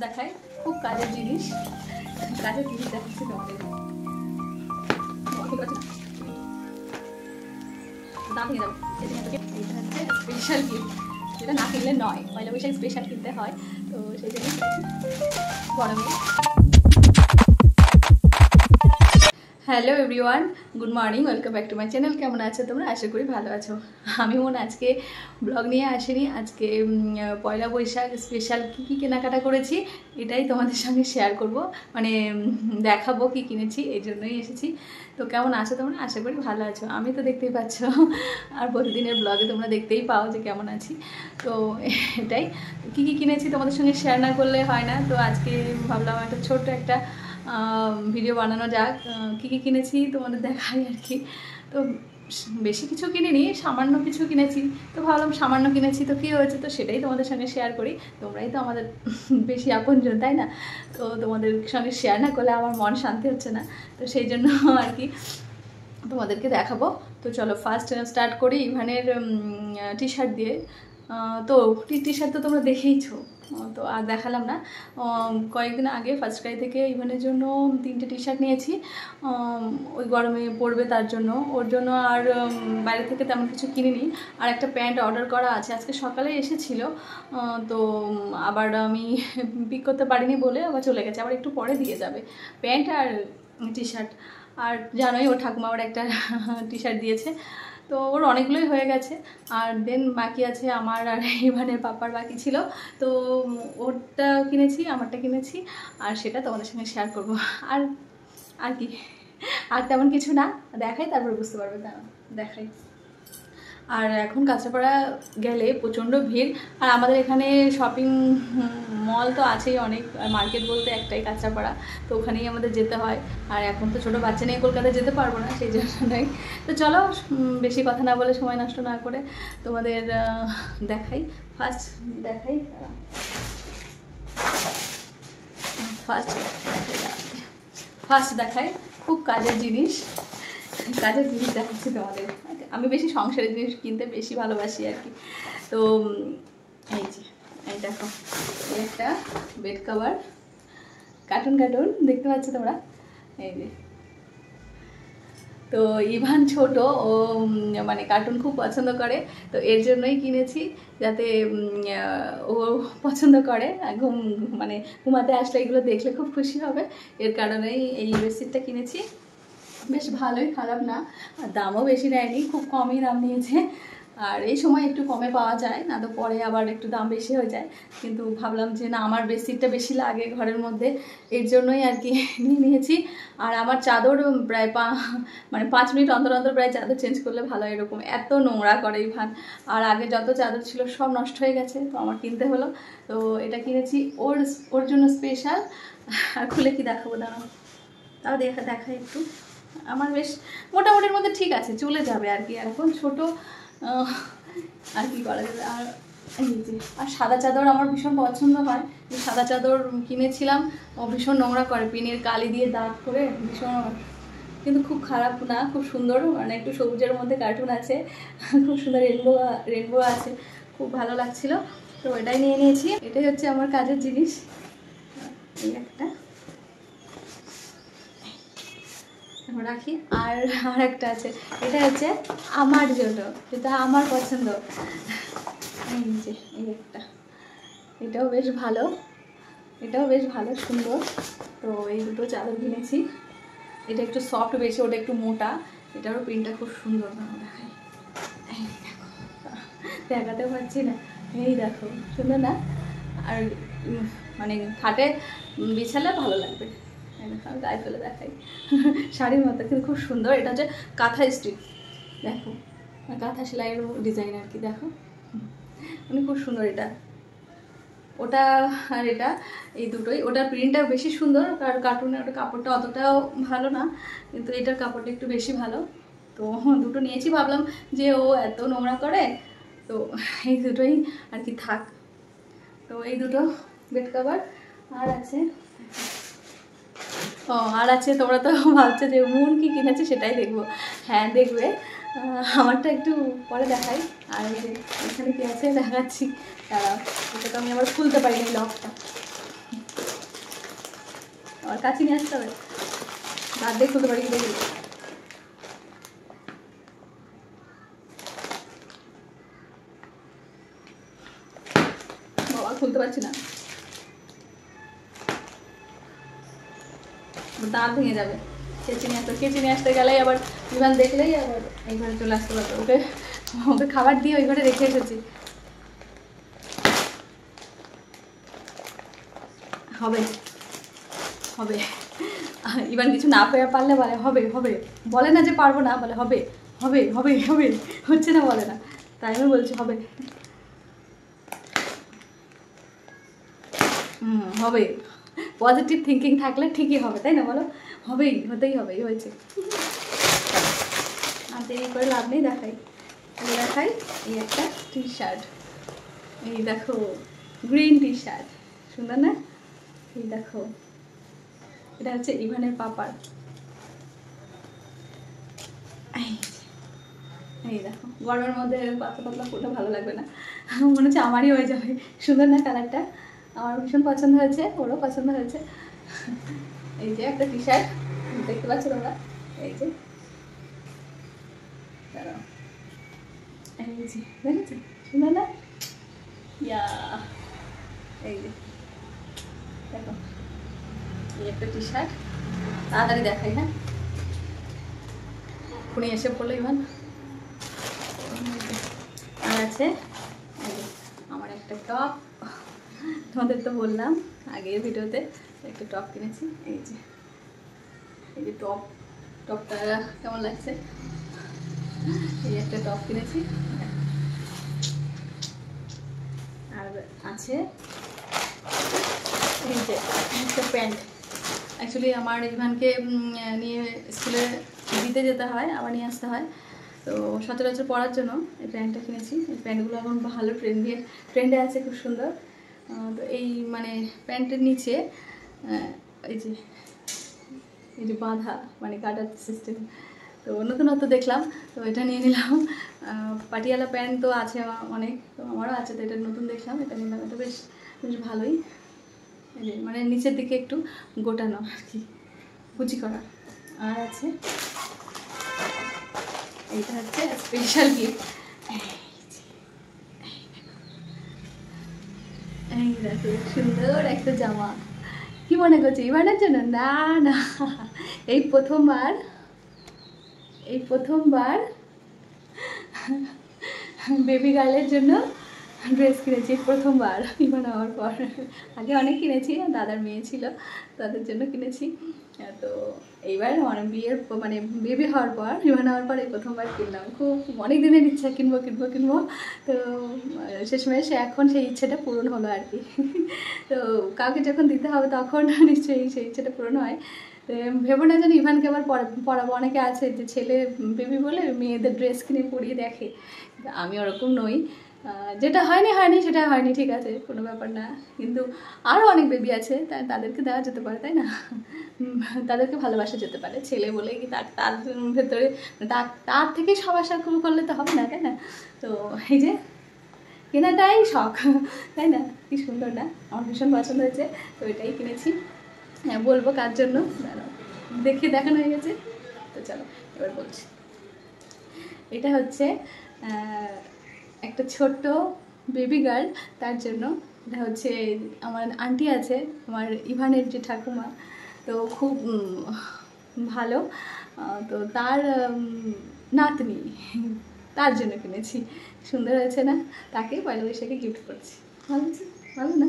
দেখায় খুব কাজের জিনিস দেখাচ্ছি তোমাদের। দাম ভেঙে যাবে। এটা হচ্ছে স্পেশাল গিফট, যেটা না কিনলে নয়, পয়লা বৈশাখ স্পেশাল কিনতে হয়, তো সেই জন্য গরমে। Hello everyone, good morning, welcome back to my channel. কেমন আছো তোমরা? আশা করি ভালো আছো। আমি মনে আজকে ব্লগ নিয়ে আসিনি, আজকে পয়লা বৈশাখ স্পেশাল কী কেনাকাটা করেছি এটাই তোমাদের সঙ্গে শেয়ার করব, মানে দেখাবো কি কিনেছি, এই জন্যই এসেছি। তো কেমন আছো তোমরা? আশা করি ভালো আছো। আমি তো দেখতেই পাচ্ছ, আর প্রতিদিনের ব্লগে তোমরা দেখতেই পাও যে কেমন আছি। তো এটাই কী কিনেছি তোমাদের সঙ্গে শেয়ার না করলে হয় না। তো আজকে ভাবলাম একটা ছোট্ট একটা ভিডিও বানানো যাক, কী কিনেছি তোমাদের দেখাই আর কি। তো বেশি কিছু কিনিনি, সামান্য কিছু কিনেছি, তো ভাবলাম সামান্য কিনেছি তো কী হয়েছে, তো সেটাই তোমাদের সঙ্গে শেয়ার করি। তোমরাই তো আমাদের বেশি আপনজন, তাই না? তো তোমাদের সঙ্গে শেয়ার না করলে আমার মন শান্তি হচ্ছে না, তো সেই জন্য আর কি তোমাদেরকে দেখাবো। তো চলো ফার্স্ট স্টার্ট করি ইভানের টি শার্ট দিয়ে। তো টি শার্ট তো তোমরা দেখেইছো, তো আর দেখালাম না। কয়েকদিন আগে ফার্স্ট ক্রাই থেকে ইভানের জন্য 3টে টি শার্ট নিয়েছি, ওই গরমে পরবে তার জন্য, ওর জন্য। আর বাইরে থেকে তেমন কিছু কিনিনি। আর একটা প্যান্ট অর্ডার করা আছে, আজকে সকালে এসেছিল, তো আবার আমি পিক করতে পারিনি বলে আবার চলে গেছে, আবার একটু পরে দিয়ে যাবে প্যান্ট আর টি শার্ট। আর জানোই ওর ঠাকুমা আবার একটা টি শার্ট দিয়েছে, তো ওর অনেকগুলোই হয়ে গেছে। আর দেন বাকি আছে আমার আর ইভানের পাপার বাকি ছিল, তো ওরটা কিনেছি, আমারটা কিনেছি, আর সেটা তোমাদের সঙ্গে শেয়ার করব। আর আর কি, আর তেমন কিছু না, দেখাই তারপর বুঝতে পারবে, তারা দেখাই। আর এখন কাঁচরাপাড়া গেলে প্রচণ্ড ভিড়, আর আমাদের এখানে শপিং মল তো আছেই অনেক, আর মার্কেট বলতে একটাই কাঁচরাপাড়া, তো ওখানেই আমাদের যেতে হয়। আর এখন তো ছোটো বাচ্চা নিয়ে কলকাতায় যেতে পারবো না, সেই জন্যই। তো চলো বেশি কথা না বলে, সময় নষ্ট না করে তোমাদের দেখাই। ফার্স্ট দেখাই খুব কাজের জিনিস দেখাচ্ছি তোমাদের। আমি বেশি সংসারের জিনিস কিনতে বেশি ভালোবাসি আর কি। তো এই যে এই দেখো, এই একটা বেড কভার, কার্টুন দেখতে পাচ্ছ তোমরা, এই যে। তো ইভান ছোট, ও মানে কার্টুন খুব পছন্দ করে, তো এর জন্যই কিনেছি, যাতে ও পছন্দ করে। মানে ঘুমাতে আসলে এগুলো দেখলে খুব খুশি হবে, এর কারণেই এই বেডশিটটা কিনেছি। বেশ ভালোই, খারাপ না, আর দামও বেশি নেয়নি, খুব কমই দাম নিয়েছে। আর এই সময় একটু কমে পাওয়া যায় না, তো পরে আবার একটু দাম বেশি হয়ে যায়, কিন্তু ভাবলাম যে না, আমার বেডশিটটা বেশি লাগে ঘরের মধ্যে, এর জন্যই আর কি নিয়েছি। আর আমার চাদর প্রায় 5 মিনিট অন্তর প্রায় চাদর চেঞ্জ করলে ভালো, এরকম এত নোংরা করে ইভান। আর আগে যত চাদর ছিল সব নষ্ট হয়ে গেছে, তো আমার কিনতে হলো। তো এটা কিনেছি ওর জন্য স্পেশাল। আর খুলে কি দেখাবো, দাঁড়াও, তাও দেখাই একটু। আমার বেশ মোটামুটির মধ্যে ঠিক আছে, চলে যাবে আর কি, এখন ছোট, আর কি করা যাবে। আর এই যে, আর সাদা চাদর আমার ভীষণ পছন্দ হয়, এই সাদা চাদর কিনেছিলাম, ও ভীষণ নোংরা করে, পিনের কালি দিয়ে দাগ করে ভীষণ, কিন্তু খুব খারাপ না, খুব সুন্দর, মানে একটু সবুজের মধ্যে কার্টুন আছে, খুব সুন্দর রেনবো আছে, খুব ভালো লাগছিল, তো এটাই নিয়ে নিয়েছি। এটাই হচ্ছে আমার কাজের জিনিস। এই একটা রাখি। আর একটা আছে, এটা হচ্ছে আমার জন্য, এটা আমার পছন্দ, এই যে এই একটা, এটাও বেশ ভালো সুন্দর। তো এই দুটো চাদর কিনেছি, এটা একটু সফট বেশি, ওটা একটু মোটা, এটারও প্রিন্টটা খুব সুন্দর, দেখাই, এই দেখো, দেখাতে পারছি না, এই দেখো সুন্দর না? আর মানে খাটে বিছালে ভালো লাগবে, আমি গায়ে ফেলে দেখাই, শাড়ির মতো কিন্তু খুব সুন্দর। এটা হচ্ছে কাঁথা স্টিচ, দেখো, কাঁথা সেলাইয়ের ডিজাইন আর কি, দেখো মানে খুব সুন্দর এটা, ওটা আর এটা, এই দুটোই। ওটার প্রিন্টটা বেশি সুন্দর, কারণ কার্টুনের ওটা কাপড়টা অতটাও ভালো না, কিন্তু এটার কাপড়টা একটু বেশি ভালো। তো দুটো নিয়েছি, ভাবলাম যে ও এত নোংরা করে, তো এই দুটোই আর কি থাক। তো এই দুটো বেড কভার। আর আছে তোমরা তো ভাবছো যে মন কি কিনেছে সেটাই দেখবো, হ্যাঁ দেখবে, আমারটা একটু পরে দেখাই। আর এখানে কি আছে দেখাচ্ছি, এটা তো আমি আবার খুলতে পারিনি লকটা, আমার কাছে নিয়ে আসতে হবে, দাঁত দিয়ে খুলতে পারি দেখি। বাবা খুলতে পারছি না, দাঁত ভেঙে যাবে। কেচে নিয়ে আসতে গেলেই আবার বিমান দেখলেই আবার এই ঘরে চলে আসতে পারবে। ওকে খাবার দিয়ে ওই ঘরে রেখে এসেছি। হবে হবে, ইভান কিছু না পেয়ে পারলে বলে হবে হবে, বলে না যে পারবো না, বলে হবে হবে হবে হবে, হচ্ছে না বলে না, তাই আমি বলছি হবে। হবে, পজিটিভ থিঙ্কিং থাকলে ঠিকই হবে, তাই না বলো? হবেই, হতেই হবে, হয়েছে। আর দেরি করে লাভ নেই, দেখাই এই একটা টি শার্ট, এই দেখো গ্রিন টি শার্ট, সুন্দর না? এই দেখো, এটা হচ্ছে ইভানের পাপার। এই দেখো, গরমের মধ্যে পাতলা পাতলা ফুলটা ভালো লাগবে না, মনে হচ্ছে আমারই হয়ে যাবে। সুন্দর না কালারটা? আমার ভীষণ পছন্দ হয়েছে, ওরও পছন্দ হয়েছে। এই যে একটা টি শার্ট দেখতে পাচ্ছ তোমরা, এই যে এই যে দেখেছো, সুন্দর না? ইয়া, এই যে দেখো, এই একটা টি শার্ট, তাড়াতাড়ি দেখাই। হ্যাঁ, এখনই এসে পড়লো ইভান। আর আছে আমার একটা টপ, তোমাদের তো বললাম আগের ভিডিওতে একটা টপ কিনেছি। এই যে টপটা কেমন লাগছে? এই একটা টপ কিনেছি। আর আছে এই যে একটা প্যান্ট। অ্যাকচুয়ালি আমার ইভানকে নিয়ে স্কুলে দিতে যেতে হয়, আবার নিয়ে আসতে হয়, তো সচরাচর পরার জন্য এই প্যান্টটা কিনেছি। এই প্যান্টগুলো এখন ভালো ট্রেন্ডে আছে, খুব সুন্দর। তো এই মানে প্যান্টের নিচে এই যে বাঁধা, মানে কাটার সিস্টেম, তো নতুনত্ব দেখলাম, তো এটা নিয়ে নিলাম। পাটিয়ালা প্যান্ট তো আছে অনেক, তো আমারও আছে, তো এটা নতুন দেখলাম, এটা নিলাম। এটা বেশ ভালোই, মানে নিচের দিকে একটু গোটানো আর কি, কুচি করা। আর আছে এইটা হচ্ছে স্পেশাল গিফট, এই দেখো সুন্দর একটা জামা। কি মনে করছো ইভানের জন্য? না না, এই প্রথমবার বেবি গার্লের জন্য ড্রেস কিনেছি, প্রথমবার ইভান হওয়ার পর। আগে অনেক কিনেছি, দাদার মেয়ে ছিল, তাদের জন্য কিনেছি। তো এইবার বিয়ের মানে বেবি হওয়ার পর, ইভান হওয়ার পর এই প্রথমবার কিনলাম। খুব অনেক দিনের ইচ্ছা, কিনবো। তো শেষমেশ এখন সেই ইচ্ছেটা পূরণ হলো আর কি। তো কাউকে যখন দিতে হবে তখন নিশ্চয়ই সেই ইচ্ছেটা পূরণ হয়। ভেবো না যেন ইভানকে আবার পড়াবো। অনেকে আছে যে ছেলে বেবি বলে মেয়েদের ড্রেস কিনে পরিয়ে দেখে, আমি ওরকম নই। যেটা হয়নি সেটা হয়নি, ঠিক আছে, কোনো ব্যাপার না। কিন্তু আরও অনেক বেবি আছে, তাদেরকে দেওয়া যেতে পারে, তাই না? তাদেরকে ভালোবাসা যেতে পারে। ছেলে বলে কি তার ভেতরে তার থেকে সব আশা করলে তো হবে না, তাই না? তো এই যে কেনাটাই শখ, তাই না? কি সুন্দর না? আমার ভীষণ পছন্দ হয়েছে, তো এটাই কিনেছি। হ্যাঁ, বলবো কার জন্য, দেখে দেখানো হয়ে গেছে, তো চলো এবার বলছি। এটা হচ্ছে একটা ছোট্ট বেবি গার্ল, তার জন্য। এটা হচ্ছে আমার আন্টি আছে, আমার ইভানের যে ঠাকুমা, তো খুব ভালো, তো তার নাতনি, তার জন্য কিনেছি। সুন্দর হয়েছে না? তাকে পয়লা বৈশাখে গিফট করছি। ভালো হয়েছে, ভালো না?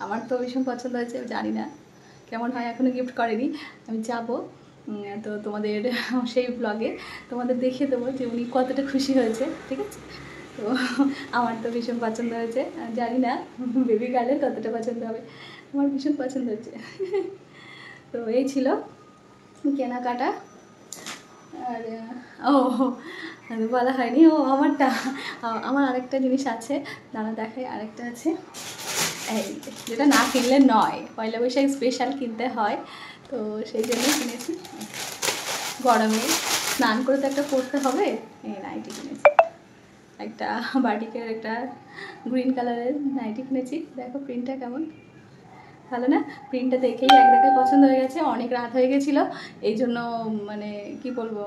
আমার তো ভীষণ পছন্দ হয়েছে, জানি না কেমন হয়, এখনও গিফট করেনি, আমি যাবো। তো তোমাদের সেই ব্লগে তোমাদের দেখিয়ে দেবো যে উনি কতটা খুশি হয়েছে, ঠিক আছে? তো আমার তো ভীষণ পছন্দ হয়েছে, জানি না বেবি গার্লের কতটা পছন্দ হবে, আমার ভীষণ পছন্দ হয়েছে। তো এই ছিল কেনাকাটা। আর বলা হয়নি, আমার আরেকটা জিনিস আছে, দাঁড়া দেখাই। আরেকটা আছে এই, যেটা না কিনলে নয়, পয়লা বৈশাখ স্পেশাল কিনতে হয়, তো সেই জন্য কিনেছি। গরমে স্নান করে তো একটা পরতে হবে, এই নাইটি কিনেছি। একটা বাটিকের একটা গ্রিন কালারের নাইটি কিনেছি, দেখো প্রিন্টটা কেমন, ভালো না? প্রিন্টটা দেখেই এক দেখায় পছন্দ হয়ে গেছে, অনেক রাত হয়ে গেছিলো, এই জন্য মানে কি বলবো,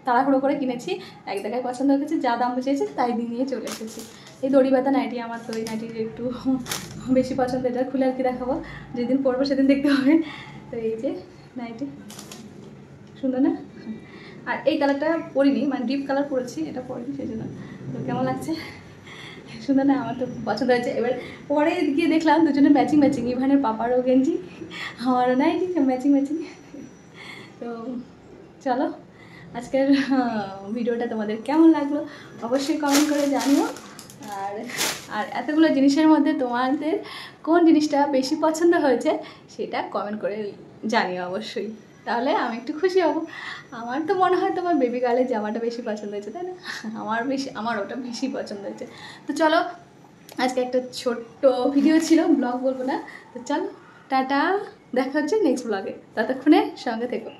তাড়াহুড়ো করে কিনেছি। এক দেখায় পছন্দ হয়ে গেছে, যা দাম চেয়েছে তাই দিয়ে নিয়ে চলে এসেছি। এই দড়ি বাঁধা নাইটি, আমার তো এই নাইটির একটু বেশি পছন্দ, এটা খুলে আর কি দেখাবো, যেদিন পরবো সেদিন দেখতে হবে। তো এই যে নাইটি, সুন্দর না? আর এই কালারটা পরিনি, মানে ডিপ কালার পরেছি, এটা পরিনি সেই জন্য। তো কেমন লাগছে? সুন্দর না? আমার তো খুব পছন্দ হয়েছে। এবার পরে গিয়ে দেখলাম দুজনে ম্যাচিং ম্যাচিং, ইভানের পাপারও গেঞ্জি, আমারও নাইটি, ম্যাচিং ম্যাচিং। তো চলো, আজকের ভিডিওটা তোমাদের কেমন লাগলো অবশ্যই কমেন্ট করে জানিও। আর আর এতগুলো জিনিসের মধ্যে তোমাদের কোন জিনিসটা বেশি পছন্দ হয়েছে সেটা কমেন্ট করে জানিও অবশ্যই, তাহলে আমি একটু খুশি হব। আমার তো মনে হয় তোমার বেবি গার্লের জামাটা বেশি পছন্দ হয়েছে, তাই না? আমার ওটা বেশি পছন্দ হয়েছে। তো চলো, আজকে একটা ছোট্ট ভিডিও ছিল, ব্লগ বলবো না। তো চলো, টাটা, দেখা হচ্ছে নেক্সট ব্লগে, ততক্ষণে সঙ্গে থেকো।